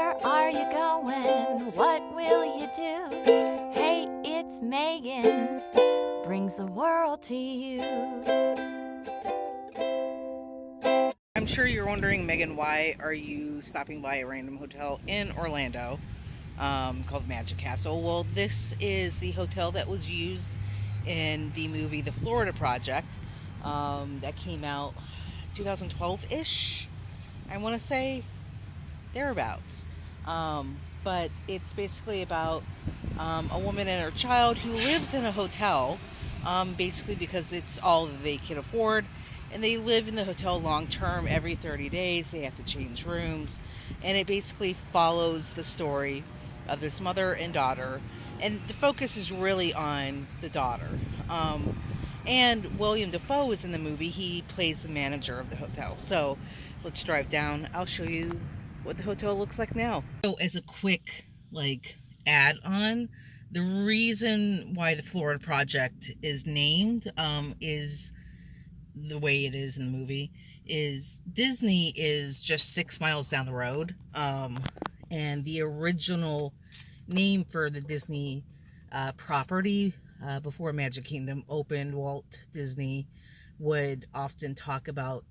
Where are you going? What will you do? Hey, it's Megan, brings the world to you. I'm sure you're wondering, Megan, why are you stopping by a random hotel in Orlando called Magic Castle? Well, this is the hotel that was used in the movie The Florida Project that came out 2012-ish, I want to say, thereabouts. But it's basically about a woman and her child who lives in a hotel, basically because it's all that they can afford. And they live in the hotel long term. Every 30 days, they have to change rooms. And it basically follows the story of this mother and daughter. And the focus is really on the daughter. And William Dafoe is in the movie. He plays the manager of the hotel. So let's drive down. I'll show you what the hotel looks like now. So as a quick add on, the reason why the Florida Project is named is the way it is in the movie is Disney is just 6 miles down the road, and the original name for the Disney property before Magic Kingdom opened, Walt Disney would often talk about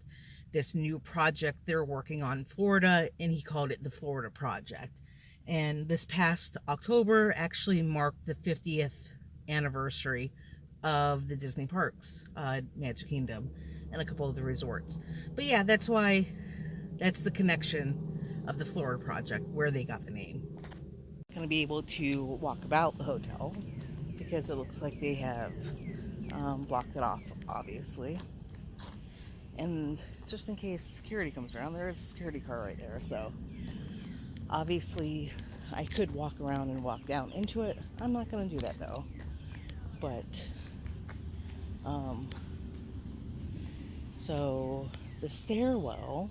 this new project they're working on in Florida, and he called it the Florida Project. And this past October actually marked the 50th anniversary of the Disney parks, Magic Kingdom, and a couple of the resorts. But yeah, that's the connection of the Florida Project, where they got the name. I'm going to be able to walk about the hotel because it looks like they have blocked it off, obviously. And just in case security comes around, there is a security car right there. So obviously I could walk around and walk down into it. I'm not going to do that though. But so the stairwell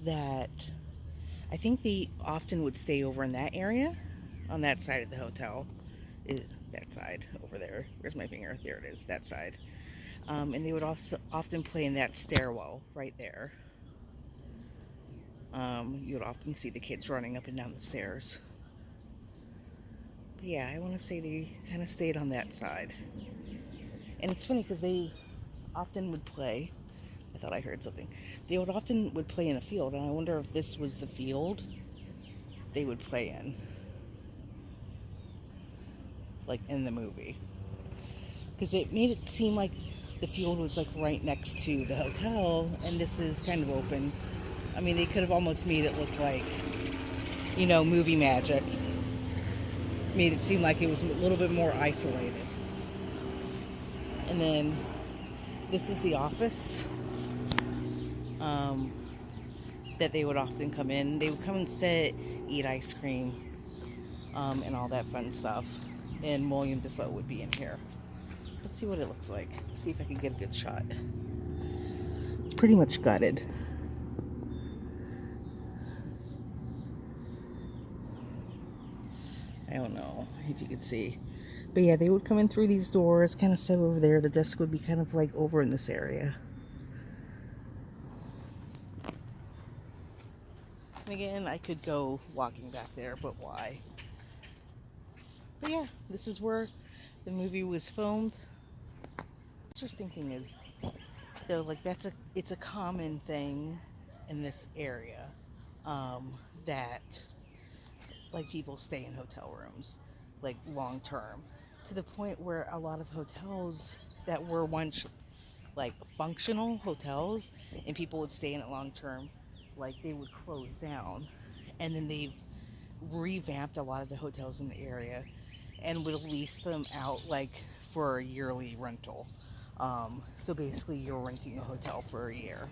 that I think they often would stay over in that area, on that side of the hotel, that side over there. Where's my finger? There it is, that side. And they would also often play in that stairwell right there. You would often see the kids running up and down the stairs. But yeah, I want to say they kind of stayed on that side. And it's funny because they often would play. I thought I heard something. They would play in a field, and I wonder if this was the field they would play in, like in the movie. Because it made it seem like the field was like right next to the hotel, and this is kind of open. I mean, they could have almost made it look like, movie magic. Made it seem like it was a little bit more isolated. And then this is the office that they would often come in. They would come and sit, eat ice cream, and all that fun stuff. And William Dafoe would be in here. Let's see what it looks like. See if I can get a good shot. It's pretty much gutted. I don't know if you could see. But yeah, they would come in through these doors, kind of sit over there. The desk would be kind of like over in this area. And again, I could go walking back there, but why? But yeah, this is where the movie was filmed. Just thinking is, though, like it's a common thing in this area, that like people stay in hotel rooms, like long term, to the point where a lot of hotels that were once like functional hotels and people would stay in it long term, like they would close down, and then they've revamped a lot of the hotels in the area and would lease them out like for a yearly rental. So basically you're renting a hotel for a year.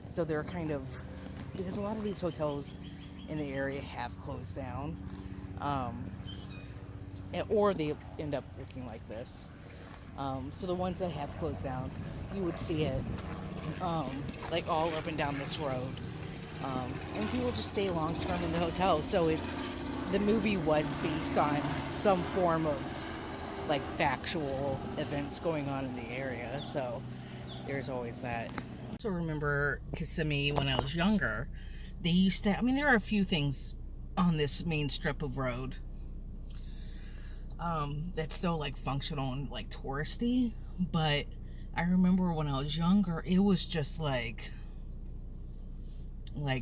So they're kind of, because a lot of these hotels in the area have closed down, or they end up looking like this. So the ones that have closed down, you would see it like all up and down this road. And people just stay long term in the hotel. So the movie was based on some form of like factual events going on in the area. So there's always that. I also remember Kissimmee when I was younger. They used to, there are a few things on this main strip of road. That's still like functional and like touristy, but I remember when I was younger, it was just like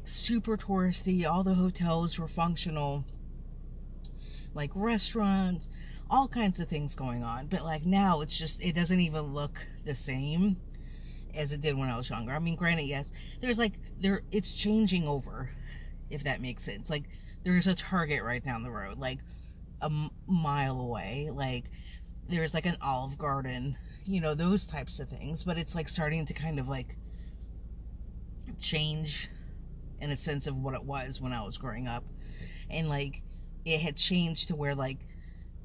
super touristy. All the hotels were functional, like restaurants, all kinds of things going on. But like now, it's just, it doesn't even look the same as it did when I was younger. I mean, granted, yes, there's like it's changing over, if that makes sense. Like there's a Target right down the road, like a mile away. Like there's like an Olive Garden, you know, those types of things. But it's like starting to kind of like change in a sense of what it was when I was growing up. And like it had changed to where like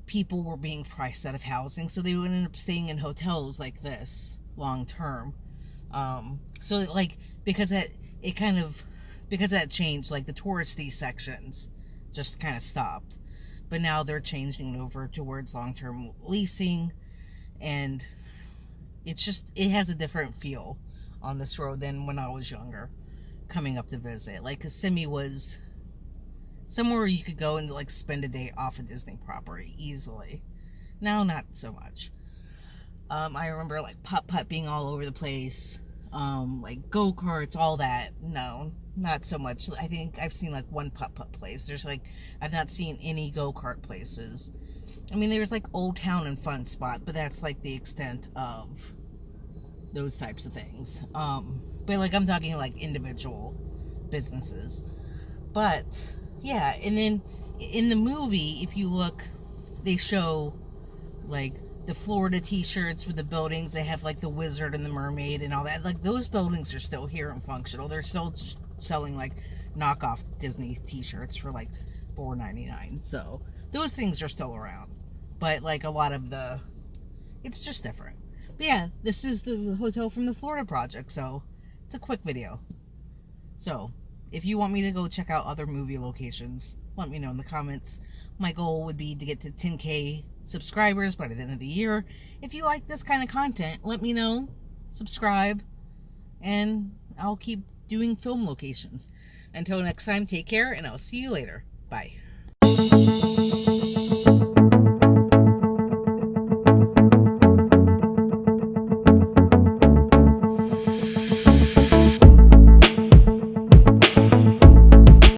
people were being priced out of housing, so they would end up staying in hotels like this long term. So like because that changed, like the touristy sections just kind of stopped. But now they're changing over towards long-term leasing, and it has a different feel on this road than when I was younger, coming up to visit. Like Kissimmee was somewhere you could go and like spend a day off a Disney property easily. Now, not so much. I remember like putt-putt being all over the place, like go-karts, all that. No, not so much. I think I've seen like one putt-putt place. I've not seen any go-kart places. I mean, there's like Old Town and Fun Spot, but that's like the extent of those types of things. But like I'm talking like individual businesses. But yeah, and then in the movie, if you look, they show like the Florida t-shirts with the buildings. They have like the Wizard and the Mermaid and all that. Like those buildings are still here and functional. They're still selling like knockoff Disney t-shirts for like $4.99. So those things are still around. But like a lot of it's just different. But yeah, this is the hotel from the Florida project, so it's a quick video. So if you want me to go check out other movie locations, let me know in the comments. My goal would be to get to 10K subscribers by the end of the year. If you like this kind of content, let me know, subscribe, and I'll keep doing film locations. Until next time, take care, and I'll see you later. Bye.